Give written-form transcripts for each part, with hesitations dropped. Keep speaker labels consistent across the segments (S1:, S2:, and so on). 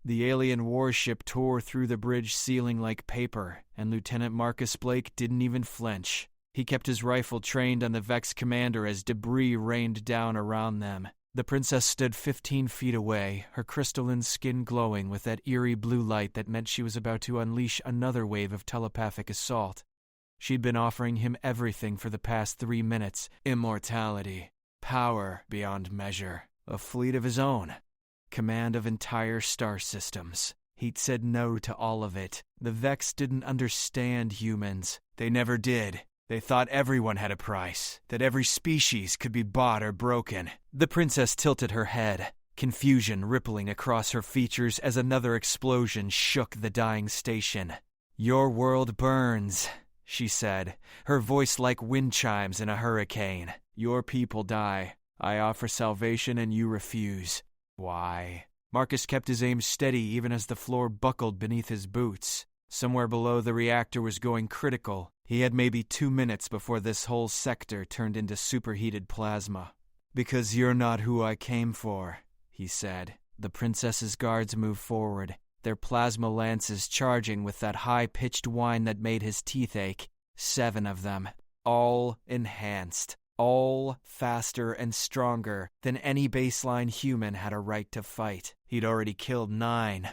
S1: The alien warship tore through the bridge ceiling like paper, and Lieutenant Marcus Blake didn't even flinch. He kept his rifle trained on the Vex commander as debris rained down around them. The princess stood 15 feet away, her crystalline skin glowing with that eerie blue light that meant she was about to unleash another wave of telepathic assault. She'd been offering him everything for the past 3 minutes: immortality, power beyond measure, a fleet of his own, command of entire star systems. He'd said no to all of it. The Vex didn't understand humans. They never did. They thought everyone had a price, that every species could be bought or broken. The princess tilted her head, confusion rippling across her features as another explosion shook the dying station. "Your world burns," she said, her voice like wind chimes in a hurricane. "Your people die. I offer salvation and you refuse. Why?" Marcus kept his aim steady even as the floor buckled beneath his boots. Somewhere below, the reactor was going critical. He had maybe 2 minutes before this whole sector turned into superheated plasma. "Because you're not who I came for," he said. The princess's guards moved forward, their plasma lances charging with that high-pitched whine that made his teeth ache. 7 of them, all enhanced, all faster and stronger than any baseline human had a right to fight. He'd already killed 9.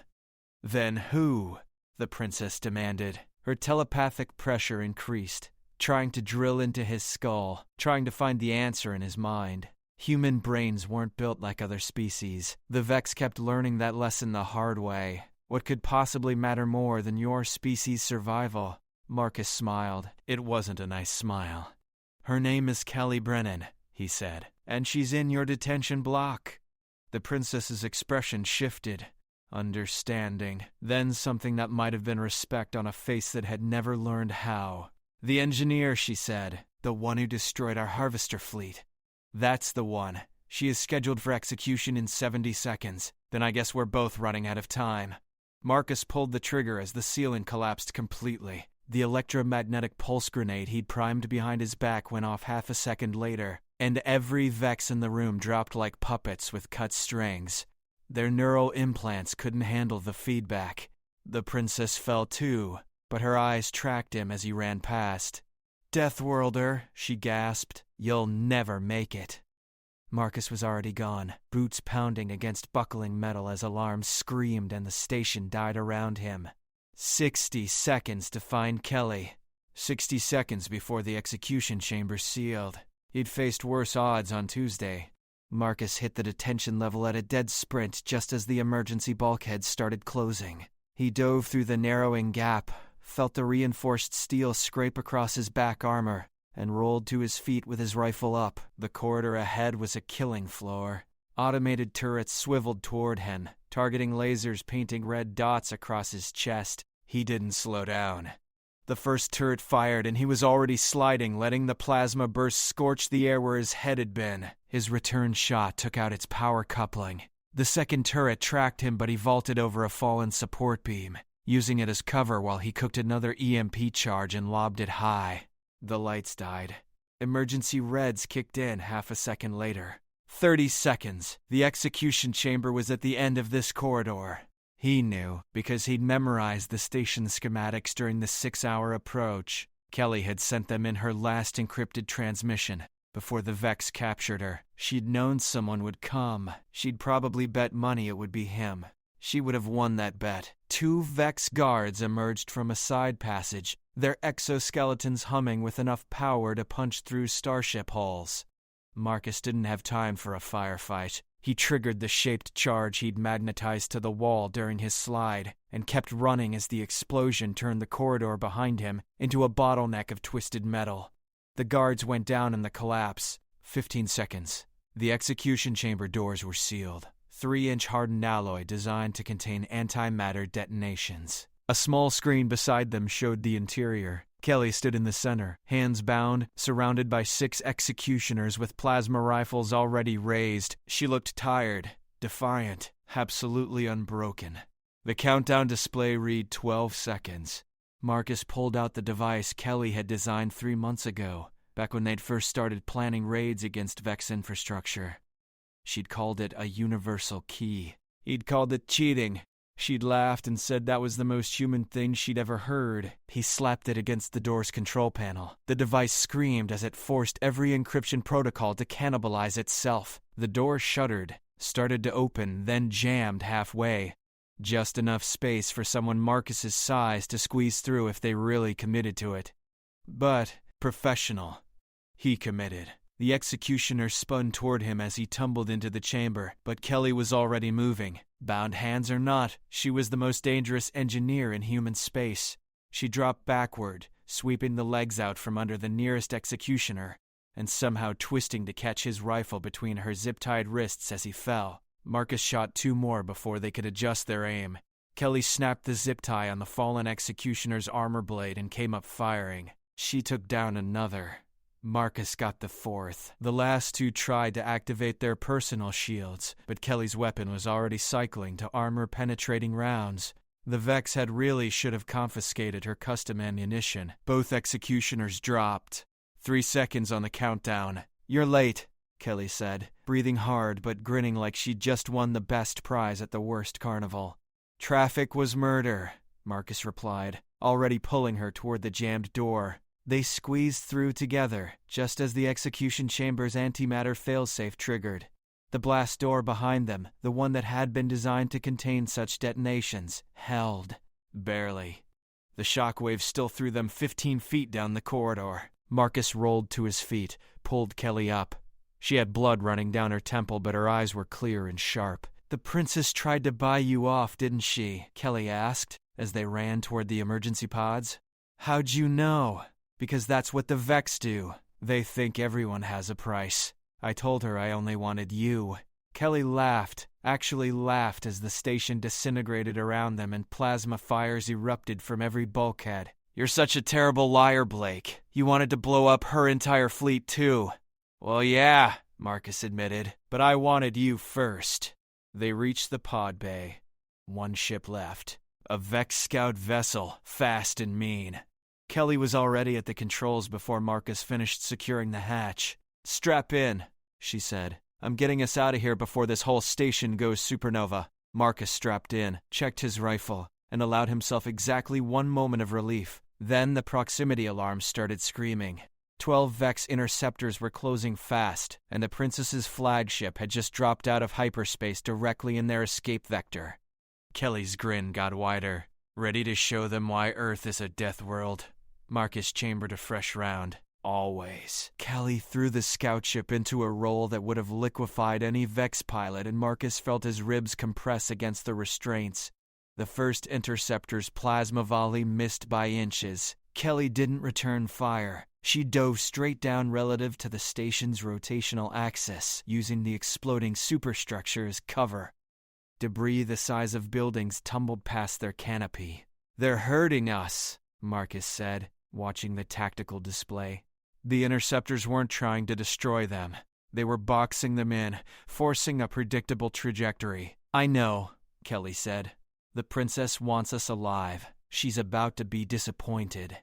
S1: "Then who?" the princess demanded. Her telepathic pressure increased, trying to drill into his skull, trying to find the answer in his mind. Human brains weren't built like other species. The Vex kept learning that lesson the hard way. What could possibly matter more than your species' survival? Marcus smiled. It wasn't a nice smile. "Her name is Kelly Brennan," he said, "and she's in your detention block." The princess's expression shifted. Understanding. Then something that might have been respect on a face that had never learned how. "The engineer," she said. "The one who destroyed our harvester fleet." "That's the one. She is scheduled for execution in 70 seconds. Then I guess we're both running out of time." Marcus pulled the trigger as the ceiling collapsed completely. The electromagnetic pulse grenade he'd primed behind his back went off half a second later, and every Vex in the room dropped like puppets with cut strings. Their neural implants couldn't handle the feedback. The princess fell too, but her eyes tracked him as he ran past. "Deathworlder," she gasped, "you'll never make it." Marcus was already gone, boots pounding against buckling metal as alarms screamed and the station died around him. 60 seconds to find Kelly. 60 seconds before the execution chamber sealed. He'd faced worse odds on Tuesday. Marcus hit the detention level at a dead sprint just as the emergency bulkheads started closing. He dove through the narrowing gap, felt the reinforced steel scrape across his back armor, and rolled to his feet with his rifle up. The corridor ahead was a killing floor. Automated turrets swiveled toward him, targeting lasers painting red dots across his chest. He didn't slow down. The first turret fired and he was already sliding, letting the plasma burst scorch the air where his head had been. His return shot took out its power coupling. The second turret tracked him, but he vaulted over a fallen support beam, using it as cover while he cooked another EMP charge and lobbed it high. The lights died. Emergency reds kicked in half a second later. 30 seconds. The execution chamber was at the end of this corridor. He knew, because he'd memorized the station schematics during the 6-hour approach. Kelly had sent them in her last encrypted transmission, before the Vex captured her. She'd known someone would come. She'd probably bet money it would be him. She would have won that bet. 2 Vex guards emerged from a side passage, their exoskeletons humming with enough power to punch through starship hulls. Marcus didn't have time for a firefight. He triggered the shaped charge he'd magnetized to the wall during his slide, and kept running as the explosion turned the corridor behind him into a bottleneck of twisted metal. The guards went down in the collapse. 15 seconds. The execution chamber doors were sealed. 3-inch hardened alloy designed to contain antimatter detonations. A small screen beside them showed the interior. Kelly stood in the center, hands bound, surrounded by 6 executioners with plasma rifles already raised. She looked tired, defiant, absolutely unbroken. The countdown display read 12 seconds. Marcus pulled out the device Kelly had designed 3 months ago, back when they'd first started planning raids against Vex infrastructure. She'd called it a universal key. He'd called it cheating, She'd laughed and said that was the most human thing she'd ever heard. He slapped it against the door's control panel. The device screamed as it forced every encryption protocol to cannibalize itself. The door shuddered, started to open, then jammed halfway. Just enough space for someone Marcus's size to squeeze through if they really committed to it. But professional. He committed. The executioner spun toward him as he tumbled into the chamber, but Kelly was already moving. Bound hands or not, she was the most dangerous engineer in human space. She dropped backward, sweeping the legs out from under the nearest executioner, and somehow twisting to catch his rifle between her zip-tied wrists as he fell. Marcus shot 2 more before they could adjust their aim. Kelly snapped the zip tie on the fallen executioner's armor blade and came up firing. She took down another. Marcus got the 4th. The last 2 tried to activate their personal shields, but Kelly's weapon was already cycling to armor-penetrating rounds. The Vex should have confiscated her custom ammunition. Both executioners dropped. 3 seconds on the countdown. "You're late," Kelly said, breathing hard but grinning like she'd just won the best prize at the worst carnival. "Traffic was murder," Marcus replied, already pulling her toward the jammed door. They squeezed through together, just as the execution chamber's antimatter failsafe triggered. The blast door behind them, the one that had been designed to contain such detonations, held. Barely. The shockwave still threw them 15 feet down the corridor. Marcus rolled to his feet, pulled Kelly up. She had blood running down her temple, but her eyes were clear and sharp. "The princess tried to buy you off, didn't she?" Kelly asked, as they ran toward the emergency pods. "How'd you know?" "Because that's what the Vex do. They think everyone has a price. I told her I only wanted you." Kelly laughed, actually laughed as the station disintegrated around them and plasma fires erupted from every bulkhead. "You're such a terrible liar, Blake. You wanted to blow up her entire fleet too." "Well, yeah," Marcus admitted, "but I wanted you first." They reached the pod bay. 1 ship left. A Vex scout vessel, fast and mean. Kelly was already at the controls before Marcus finished securing the hatch. "Strap in," she said. "I'm getting us out of here before this whole station goes supernova." Marcus strapped in, checked his rifle, and allowed himself exactly 1 moment of relief. Then the proximity alarm started screaming. 12 Vex interceptors were closing fast, and the Princess's flagship had just dropped out of hyperspace directly in their escape vector. Kelly's grin got wider. "Ready to show them why Earth is a death world?" Marcus chambered a fresh round. "Always." Kelly threw the scout ship into a roll that would have liquefied any Vex pilot, and Marcus felt his ribs compress against the restraints. The first interceptor's plasma volley missed by inches. Kelly didn't return fire. She dove straight down relative to the station's rotational axis, using the exploding superstructure as cover. Debris the size of buildings tumbled past their canopy. "They're hurting us," Marcus said, watching the tactical display. The interceptors weren't trying to destroy them. They were boxing them in, forcing a predictable trajectory. "I know," Kelly said. "The princess wants us alive. She's about to be disappointed."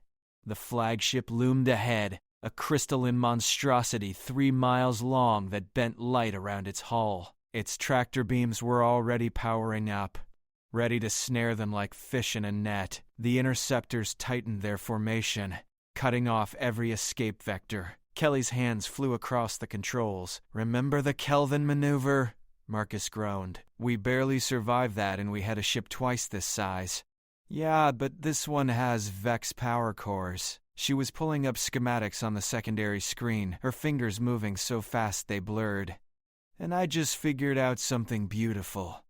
S1: The flagship loomed ahead, a crystalline monstrosity 3 miles long that bent light around its hull. Its tractor beams were already powering up, ready to snare them like fish in a net. The interceptors tightened their formation, cutting off every escape vector. Kelly's hands flew across the controls. "Remember the Kelvin maneuver?" Marcus groaned. "We barely survived that, and we had a ship twice this size." "Yeah, but this one has Vex power cores." She was pulling up schematics on the secondary screen, her fingers moving so fast they blurred. "And I just figured out something beautiful.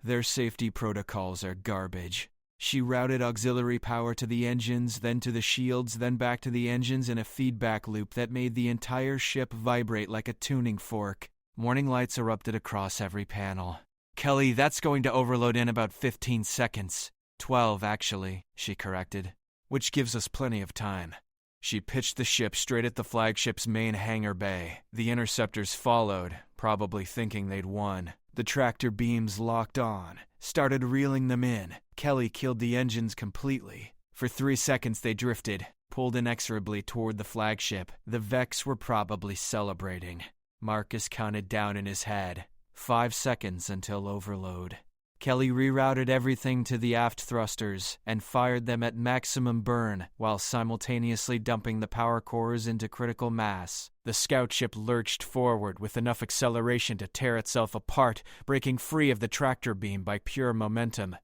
S1: Their safety protocols are garbage." She routed auxiliary power to the engines, then to the shields, then back to the engines in a feedback loop that made the entire ship vibrate like a tuning fork. Warning lights erupted across every panel. "Kelly, that's going to overload in about 15 seconds. 12, actually," she corrected, "which gives us plenty of time." She pitched the ship straight at the flagship's main hangar bay. The interceptors followed, probably thinking they'd won. The tractor beams locked on, started reeling them in. Kelly killed the engines completely. For 3 seconds they drifted, pulled inexorably toward the flagship. The Vex were probably celebrating. Marcus counted down in his head. 5 seconds until overload. Kelly rerouted everything to the aft thrusters and fired them at maximum burn while simultaneously dumping the power cores into critical mass. The scout ship lurched forward with enough acceleration to tear itself apart, breaking free of the tractor beam by pure momentum.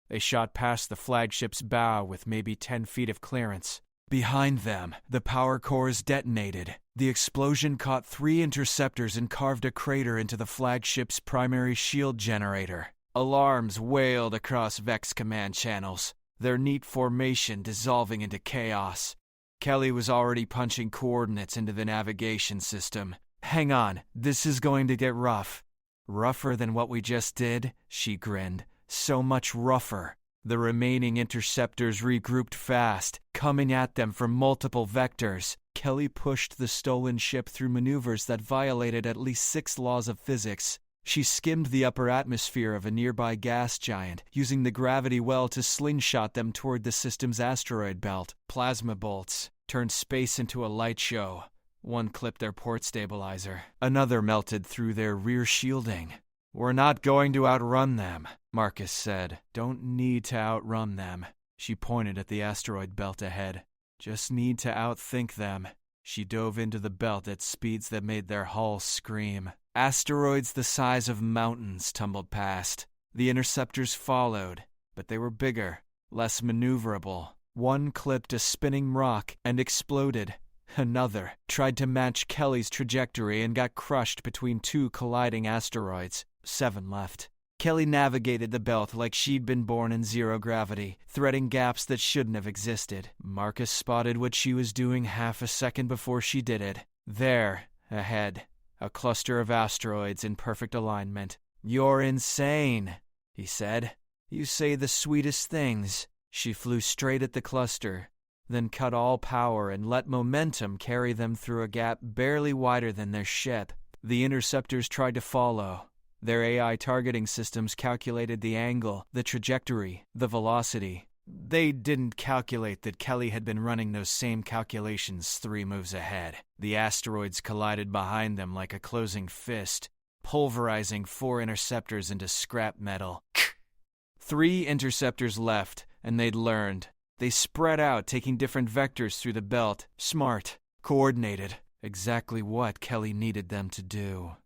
S1: They shot past the flagship's bow with maybe 10 feet of clearance. Behind them, the power cores detonated. The explosion caught 3 interceptors and carved a crater into the flagship's primary shield generator. Alarms wailed across Vex command channels, their neat formation dissolving into chaos. Kelly was already punching coordinates into the navigation system. "Hang on, this is going to get rough." "Rougher than what we just did?" she grinned. "So much rougher." The remaining interceptors regrouped fast, coming at them from multiple vectors. Kelly pushed the stolen ship through maneuvers that violated at least 6 laws of physics. She skimmed the upper atmosphere of a nearby gas giant, using the gravity well to slingshot them toward the system's asteroid belt. Plasma bolts turned space into a light show. One clipped their port stabilizer. Another melted through their rear shielding. "We're not going to outrun them," Marcus said. "Don't need to outrun them." She pointed at the asteroid belt ahead. "Just need to outthink them." She dove into the belt at speeds that made their hull scream. Asteroids the size of mountains tumbled past. The interceptors followed, but they were bigger, less maneuverable. One clipped a spinning rock and exploded. Another tried to match Kelly's trajectory and got crushed between 2 colliding asteroids. 7 left. Kelly navigated the belt like she'd been born in zero gravity, threading gaps that shouldn't have existed. Marcus spotted what she was doing half a second before she did it. There, ahead, a cluster of asteroids in perfect alignment. "You're insane," he said. "You say the sweetest things." She flew straight at the cluster, then cut all power and let momentum carry them through a gap barely wider than their ship. The interceptors tried to follow. Their AI targeting systems calculated the angle, the trajectory, the velocity. They didn't calculate that Kelly had been running those same calculations 3 moves ahead. The asteroids collided behind them like a closing fist, pulverizing 4 interceptors into scrap metal. 3 interceptors left, and they'd learned. They spread out, taking different vectors through the belt. Smart, coordinated, exactly what Kelly needed them to do.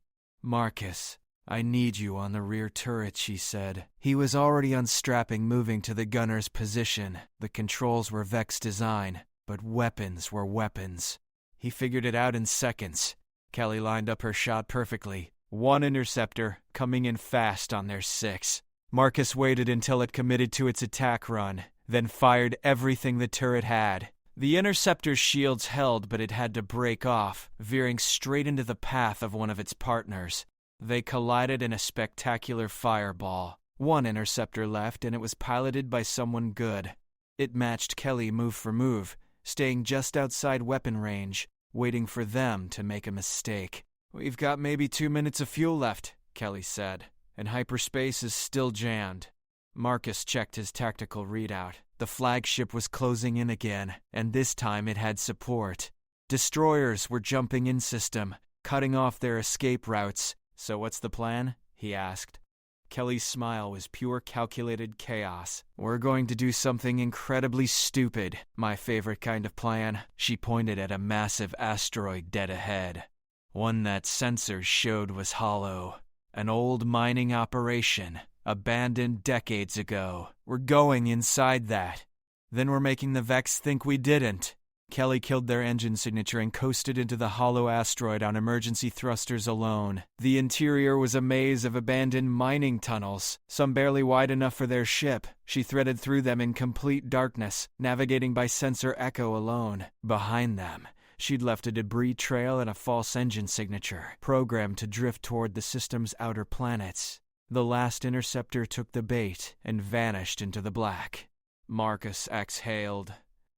S1: "Marcus, I need you on the rear turret," she said. He was already unstrapping, moving to the gunner's position. The controls were Vex design, but weapons were weapons. He figured it out in seconds. Kelly lined up her shot perfectly. 1 interceptor, coming in fast on their 6. Marcus waited until it committed to its attack run, then fired everything the turret had. The interceptor's shields held, but it had to break off, veering straight into the path of one of its partners. They collided in a spectacular fireball. 1 interceptor left, and it was piloted by someone good. It matched Kelly move for move, staying just outside weapon range, waiting for them to make a mistake. "We've got maybe 2 minutes of fuel left," Kelly said, "and hyperspace is still jammed." Marcus checked his tactical readout. The flagship was closing in again, and this time it had support. Destroyers were jumping in system, cutting off their escape routes. "So what's the plan?" he asked. Kelly's smile was pure calculated chaos. "We're going to do something incredibly stupid. My favorite kind of plan." She pointed at a massive asteroid dead ahead. One that sensors showed was hollow. An old mining operation, abandoned decades ago. "We're going inside that. Then we're making the Vex think we didn't." Kelly killed their engine signature and coasted into the hollow asteroid on emergency thrusters alone. The interior was a maze of abandoned mining tunnels, some barely wide enough for their ship. She threaded through them in complete darkness, navigating by sensor echo alone. Behind them, she'd left a debris trail and a false engine signature, programmed to drift toward the system's outer planets. The last interceptor took the bait and vanished into the black. Marcus exhaled.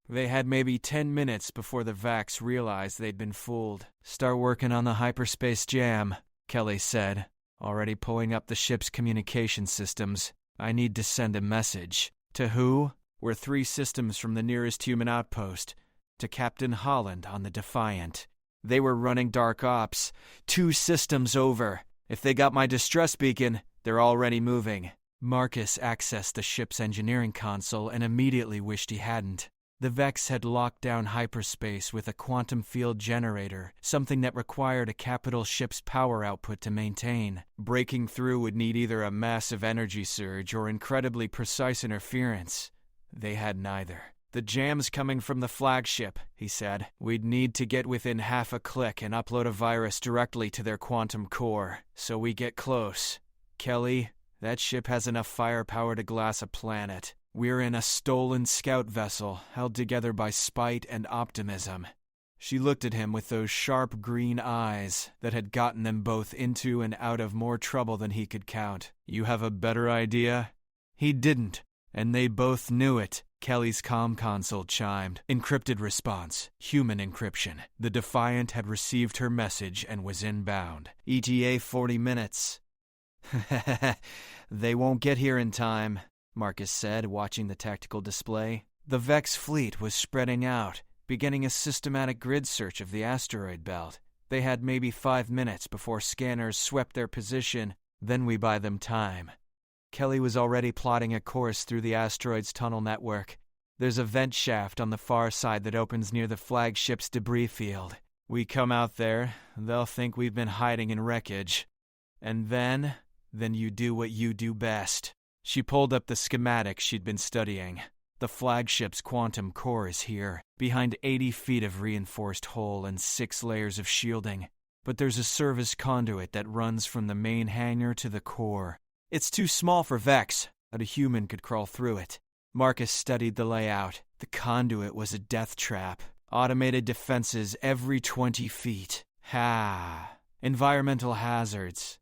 S1: They had maybe 10 minutes before the Vax realized they'd been fooled. "Start working on the hyperspace jam," Kelly said, already pulling up the ship's communication systems. "I need to send a message." "To who?" "We're 3 systems from the nearest human outpost. To Captain Holland on the Defiant. They were running dark ops. 2 systems over. If they got my distress beacon, they're already moving." Marcus accessed the ship's engineering console and immediately wished he hadn't. The Vex had locked down hyperspace with a quantum field generator, something that required a capital ship's power output to maintain. Breaking through would need either a massive energy surge or incredibly precise interference. They had neither. "The jam's coming from the flagship," he said. "We'd need to get within half a click and upload a virus directly to their quantum core, so we get close. Kelly, that ship has enough firepower to glass a planet. We're in a stolen scout vessel, held together by spite and optimism." She looked at him with those sharp green eyes that had gotten them both into and out of more trouble than he could count. "You have a better idea?" He didn't, and they both knew it. Kelly's comm console chimed. Encrypted response. Human encryption. The Defiant had received her message and was inbound. ETA 40 minutes. "They won't get here in time," Marcus said, watching the tactical display. The Vex fleet was spreading out, beginning a systematic grid search of the asteroid belt. They had maybe 5 minutes before scanners swept their position, then we buy them time. Kelly was already plotting a course through the asteroid's tunnel network. There's a vent shaft on the far side that opens near the flagship's debris field. We come out there, they'll think we've been hiding in wreckage. And then you do what you do best. She pulled up the schematic she'd been studying. The flagship's quantum core is here, behind 80 feet of reinforced hull and 6 layers of shielding. But there's a service conduit that runs from the main hangar to the core. It's too small for Vex, but a human could crawl through it. Marcus studied the layout. The conduit was a death trap. Automated defenses every 20 feet. Environmental hazards.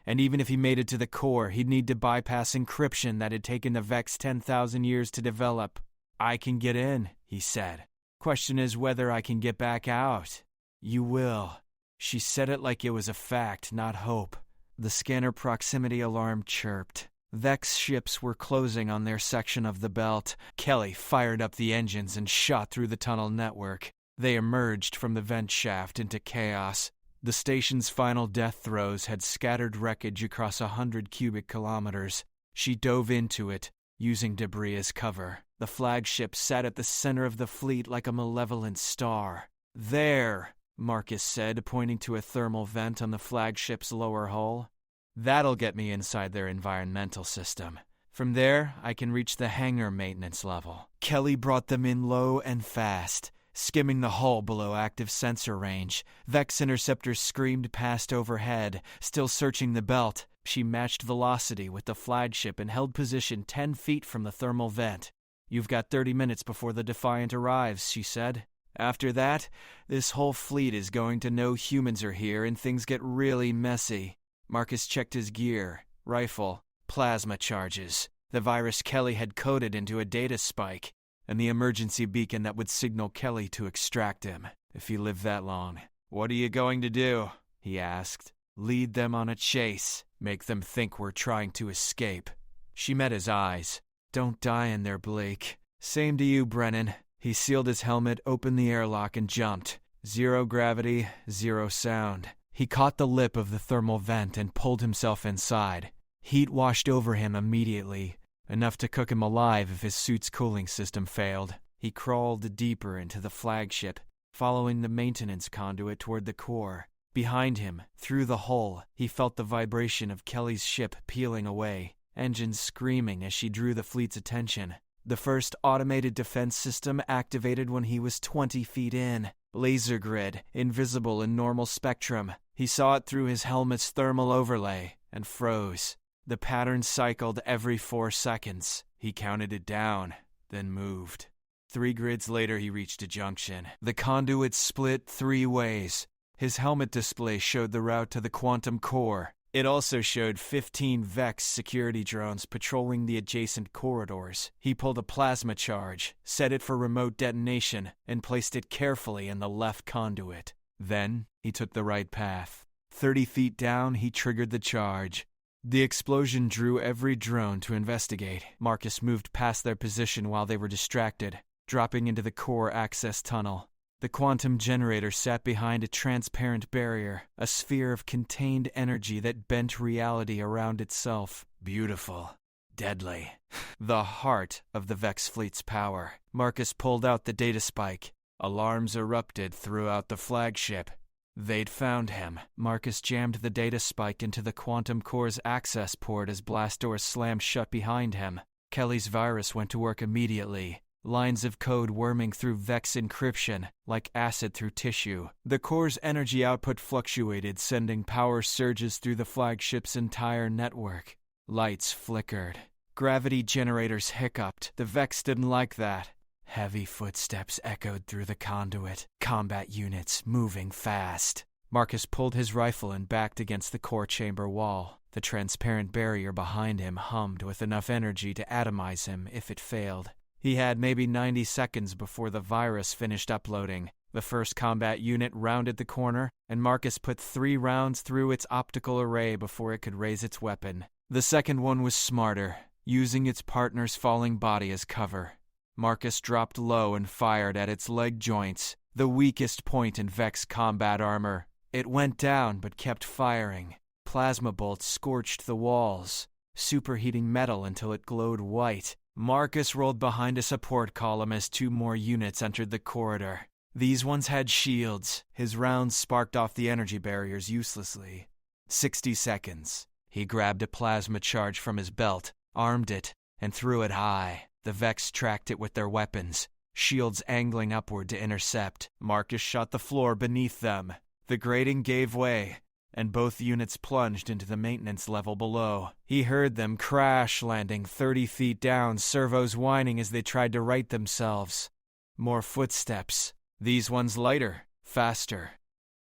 S1: And even if he made it to the core, he'd need to bypass encryption that had taken the Vex 10,000 years to develop. "I can get in," he said. "Question is whether I can get back out." "You will." She said it like it was a fact, not hope. The scanner proximity alarm chirped. Vex ships were closing on their section of the belt. Kelly fired up the engines and shot through the tunnel network. They emerged from the vent shaft into chaos. The station's final death throes had scattered wreckage across 100 cubic kilometers. She dove into it, using debris as cover. The flagship sat at the center of the fleet like a malevolent star. "There," Marcus said, pointing to a thermal vent on the flagship's lower hull. "That'll get me inside their environmental system. From there, I can reach the hangar maintenance level." Kelly brought them in low and fast, skimming the hull below active sensor range. Vex interceptors screamed past overhead, still searching the belt. She matched velocity with the flagship and held position 10 feet from the thermal vent. "You've got 30 minutes before the Defiant arrives," she said. "After that, this whole fleet is going to know humans are here and things get really messy." Marcus checked his gear, rifle, plasma charges, the virus Kelly had coded into a data spike, and the emergency beacon that would signal Kelly to extract him, if he lived that long. "What are you going to do?" he asked. "Lead them on a chase. Make them think we're trying to escape." She met his eyes. "Don't die in there, Blake." "Same to you, Brennan." He sealed his helmet, opened the airlock, and jumped. 0 gravity, 0 sound. He caught the lip of the thermal vent and pulled himself inside. Heat washed over him immediately, enough to cook him alive if his suit's cooling system failed. He crawled deeper into the flagship, following the maintenance conduit toward the core. Behind him, through the hull, he felt the vibration of Kelly's ship peeling away, engines screaming as she drew the fleet's attention. The first automated defense system activated when he was 20 feet in. Laser grid, invisible in normal spectrum. He saw it through his helmet's thermal overlay and froze. The pattern cycled every 4 seconds. He counted it down, then moved. 3 grids later, he reached a junction. The conduit split 3 ways. His helmet display showed the route to the quantum core. It also showed 15 Vex security drones patrolling the adjacent corridors. He pulled a plasma charge, set it for remote detonation, and placed it carefully in the left conduit. Then, he took the right path. 30 feet down, he triggered the charge. The explosion drew every drone to investigate. Marcus moved past their position while they were distracted, dropping into the core access tunnel. The quantum generator sat behind a transparent barrier, a sphere of contained energy that bent reality around itself. Beautiful. deadly. The heart of the Vex fleet's power. Marcus pulled out the data spike. Alarms erupted throughout the flagship. They'd found him. Marcus jammed the data spike into the quantum core's access port as blast doors slammed shut behind him. Kelly's virus went to work immediately. Lines of code worming through Vex encryption, like acid through tissue. The core's energy output fluctuated, sending power surges through the flagship's entire network. Lights flickered. Gravity generators hiccuped. The Vex didn't like that. Heavy footsteps echoed through the conduit. Combat units moving fast. Marcus pulled his rifle and backed against the core chamber wall. The transparent barrier behind him hummed with enough energy to atomize him if it failed. He had maybe 90 seconds before the virus finished uploading. The first combat unit rounded the corner, and Marcus put 3 rounds through its optical array before it could raise its weapon. The second one was smarter, using its partner's falling body as cover. Marcus dropped low and fired at its leg joints, the weakest point in Vex combat armor. It went down but kept firing. Plasma bolts scorched the walls, superheating metal until it glowed white. Marcus rolled behind a support column as 2 more units entered the corridor. These ones had shields. His rounds sparked off the energy barriers uselessly. 60 seconds. He grabbed a plasma charge from his belt, armed it, and threw it high. The Vex tracked it with their weapons, shields angling upward to intercept. Marcus shot the floor beneath them. The grating gave way, and both units plunged into the maintenance level below. He heard them crash, landing 30 feet down, servos whining as they tried to right themselves. More footsteps. These ones lighter, faster.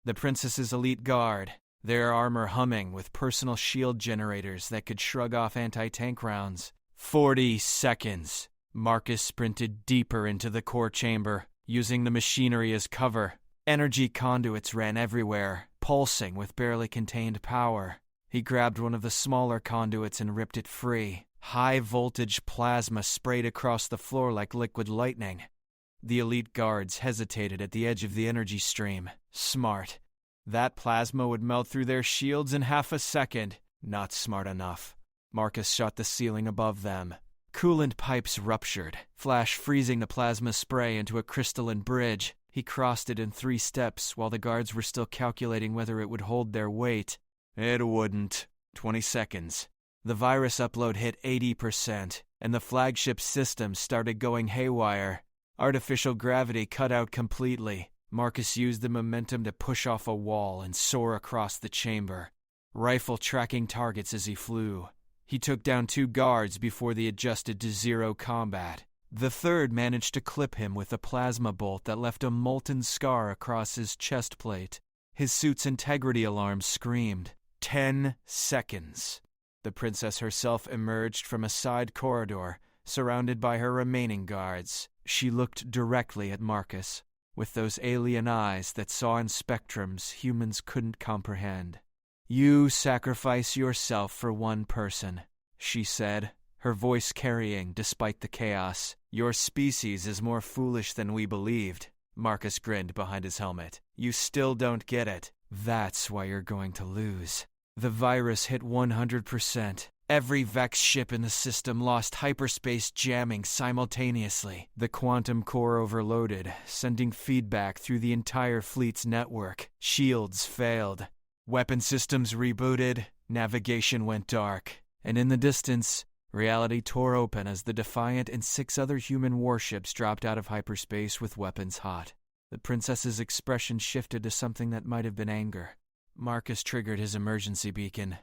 S1: The Princess's elite guard, their armor humming with personal shield generators that could shrug off anti-tank rounds. 40 seconds. Marcus sprinted deeper into the core chamber, using the machinery as cover. Energy conduits ran everywhere, pulsing with barely contained power. He grabbed one of the smaller conduits and ripped it free. High-voltage plasma sprayed across the floor like liquid lightning. The elite guards hesitated at the edge of the energy stream. Smart. That plasma would melt through their shields in half a second. Not smart enough. Marcus shot the ceiling above them. Coolant pipes ruptured, flash freezing the plasma spray into a crystalline bridge. He crossed it in 3 steps while the guards were still calculating whether it would hold their weight. It wouldn't. 20 seconds. The virus upload hit 80%, and the flagship system started going haywire. Artificial gravity cut out completely. Marcus used the momentum to push off a wall and soar across the chamber, rifle tracking targets as he flew. He took down 2 guards before they adjusted to zero combat. The third managed to clip him with a plasma bolt that left a molten scar across his chest plate. His suit's integrity alarm screamed. 10 seconds. The princess herself emerged from a side corridor, surrounded by her remaining guards. She looked directly at Marcus, with those alien eyes that saw in spectrums humans couldn't comprehend. "You sacrifice yourself for one person," she said, her voice carrying despite the chaos. "Your species is more foolish than we believed." Marcus grinned behind his helmet. "You still don't get it. That's why you're going to lose." The virus hit 100%. Every Vex ship in the system lost hyperspace jamming simultaneously. The quantum core overloaded, sending feedback through the entire fleet's network. Shields failed. Weapon systems rebooted. Navigation went dark. And in the distance, reality tore open as the Defiant and 6 other human warships dropped out of hyperspace with weapons hot. The princess's expression shifted to something that might have been anger. Marcus triggered his emergency beacon.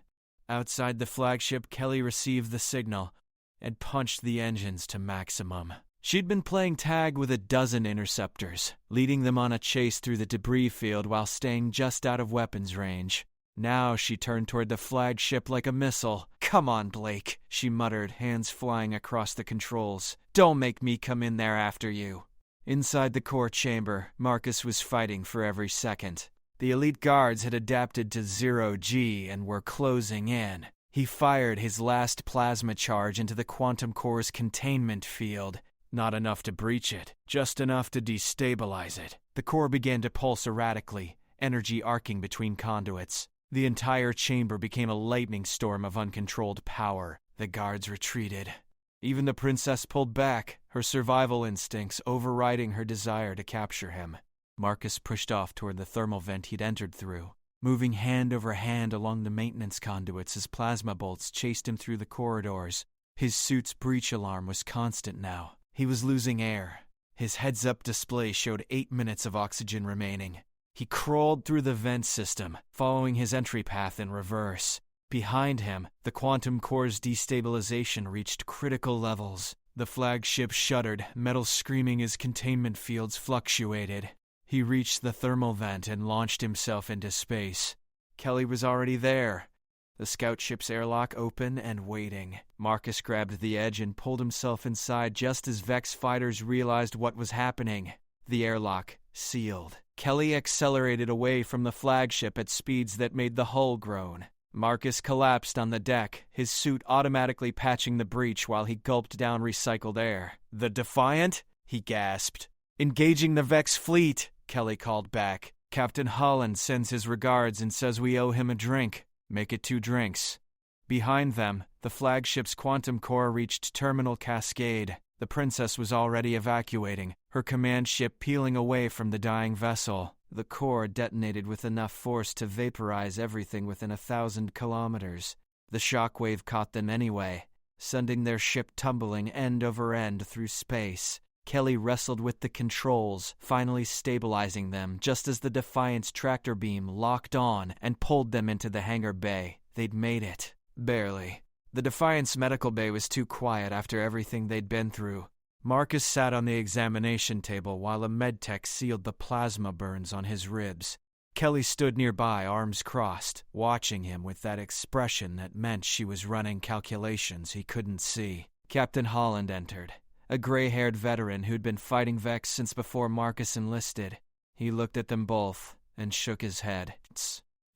S1: Outside the flagship, Kelly received the signal and punched the engines to maximum. She'd been playing tag with a dozen interceptors, leading them on a chase through the debris field while staying just out of weapons range. Now she turned toward the flagship like a missile. "Come on, Blake," she muttered, hands flying across the controls. "Don't make me come in there after you." Inside the core chamber, Marcus was fighting for every second. The elite guards had adapted to 0G and were closing in. He fired his last plasma charge into the quantum core's containment field. Not enough to breach it, just enough to destabilize it. The core began to pulse erratically, energy arcing between conduits. The entire chamber became a lightning storm of uncontrolled power. The guards retreated. Even the princess pulled back, her survival instincts overriding her desire to capture him. Marcus pushed off toward the thermal vent he'd entered through, moving hand over hand along the maintenance conduits as plasma bolts chased him through the corridors. His suit's breach alarm was constant now. He was losing air. His heads-up display showed 8 minutes of oxygen remaining. He crawled through the vent system, following his entry path in reverse. Behind him, the quantum core's destabilization reached critical levels. The flagship shuddered, metal screaming as containment fields fluctuated. He reached the thermal vent and launched himself into space. Kelly was already there. The scout ship's airlock open and waiting. Marcus grabbed the edge and pulled himself inside just as Vex fighters realized what was happening. The airlock sealed. Kelly accelerated away from the flagship at speeds that made the hull groan. Marcus collapsed on the deck, his suit automatically patching the breach while he gulped down recycled air. "The Defiant?" he gasped. "Engaging the Vex fleet," Kelly called back. "Captain Holland sends his regards and says we owe him a drink. Make it 2 drinks. Behind them, the flagship's quantum core reached Terminal Cascade. The princess was already evacuating, her command ship peeling away from the dying vessel. The core detonated with enough force to vaporize everything within 1,000 kilometers. The shockwave caught them anyway, sending their ship tumbling end over end through space. Kelly wrestled with the controls, finally stabilizing them just as the Defiant's tractor beam locked on and pulled them into the hangar bay. They'd made it. Barely. The Defiant's medical bay was too quiet after everything they'd been through. Marcus sat on the examination table while a medtech sealed the plasma burns on his ribs. Kelly stood nearby, arms crossed, watching him with that expression that meant she was running calculations he couldn't see. Captain Holland entered, a gray-haired veteran who'd been fighting Vex since before Marcus enlisted. He looked at them both and shook his head.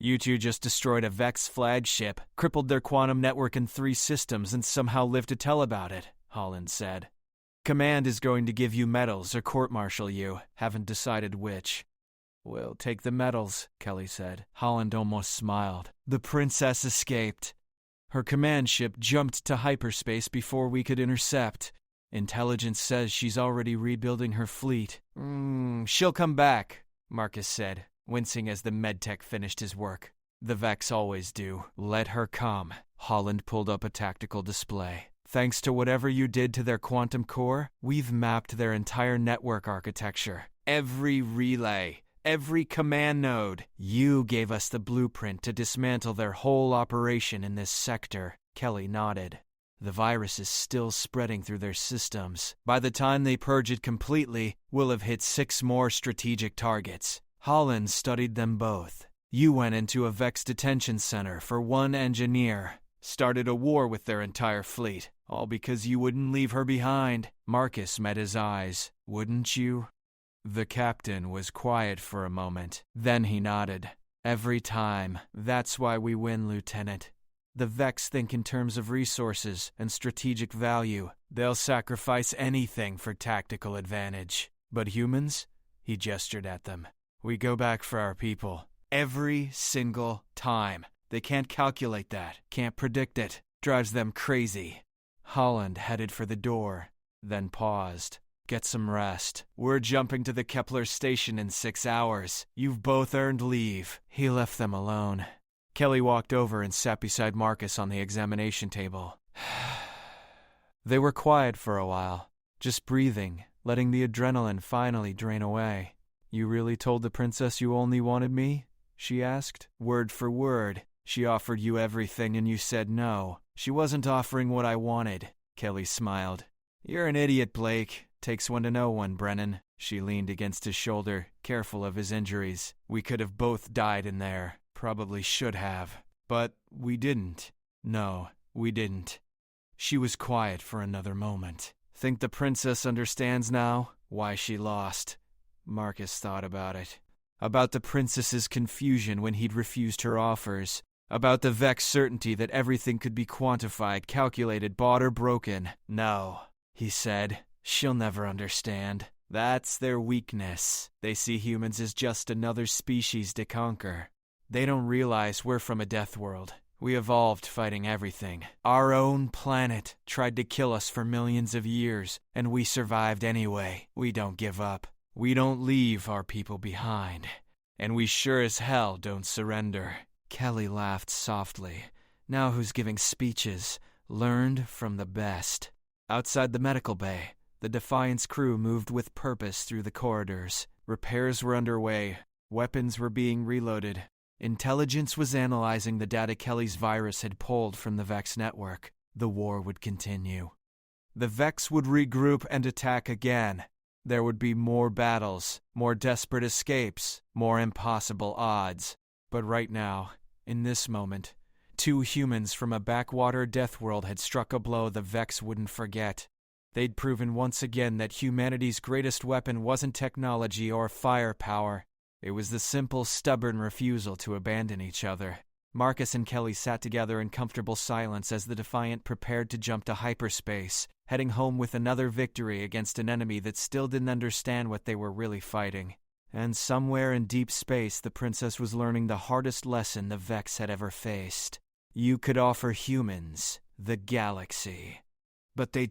S1: "You two just destroyed a Vex flagship, crippled their quantum network in 3 systems, and somehow lived to tell about it," Holland said. "Command is going to give you medals or court-martial you. Haven't decided which." "We'll take the medals," Kelly said. Holland almost smiled. "The princess escaped. Her command ship jumped to hyperspace before we could intercept. Intelligence says she's already rebuilding her fleet." She'll come back," Marcus said, wincing as the medtech finished his work. "The Vex always do. Let her come." Holland pulled up a tactical display. "Thanks to whatever you did to their quantum core, we've mapped their entire network architecture. Every relay, every command node. You gave us the blueprint to dismantle their whole operation in this sector." Kelly nodded. "The virus is still spreading through their systems. By the time they purge it completely, we'll have hit 6 more strategic targets. Holland studied them both. You went into a Vex detention center for 1 engineer, started a war with their entire fleet, all because you wouldn't leave her behind." Marcus met his eyes. "Wouldn't you?" The captain was quiet for a moment. Then he nodded. "Every time. That's why we win, Lieutenant. The Vex think in terms of resources and strategic value. They'll sacrifice anything for tactical advantage. But humans?" He gestured at them. "We go back for our people. Every single time. They can't calculate that, can't predict it. Drives them crazy." Holland headed for the door, then paused. "Get some rest. We're jumping to the Kepler station in 6 hours. You've both earned leave." He left them alone. Kelly walked over and sat beside Marcus on the examination table. They were quiet for a while, just breathing, letting the adrenaline finally drain away. "You really told the princess you only wanted me?" she asked. "Word for word. She offered you everything and you said no. She wasn't offering what I wanted." Kelly smiled. "You're an idiot, Blake. Takes one to know one, Brennan." She leaned against his shoulder, careful of his injuries. "We could have both died in there. Probably should have. But we didn't. No, we didn't." She was quiet for another moment. "Think the princess understands now why she lost?" Marcus thought about it. About the princess's confusion when he'd refused her offers. About the Vex certainty that everything could be quantified, calculated, bought or broken. "No," he said. "She'll never understand. That's their weakness. They see humans as just another species to conquer. They don't realize we're from a death world. We evolved fighting everything. Our own planet tried to kill us for millions of years, and we survived anyway. We don't give up. We don't leave our people behind. And we sure as hell don't surrender." Kelly laughed softly. Now who's giving speeches? Learned from the best. Outside the medical bay, the Defiance crew moved with purpose through the corridors. Repairs were underway. Weapons were being reloaded. Intelligence was analyzing the data Kelly's virus had pulled from the Vex network. The war would continue. The Vex would regroup and attack again. There would be more battles, more desperate escapes, more impossible odds. But right now, in this moment, 2 humans from a backwater death world had struck a blow the Vex wouldn't forget. They'd proven once again that humanity's greatest weapon wasn't technology or firepower. It was the simple, stubborn refusal to abandon each other. Marcus and Kelly sat together in comfortable silence as the Defiant prepared to jump to hyperspace, heading home with another victory against an enemy that still didn't understand what they were really fighting. And somewhere in deep space, the princess was learning the hardest lesson the Vex had ever faced. You could offer humans the galaxy, but they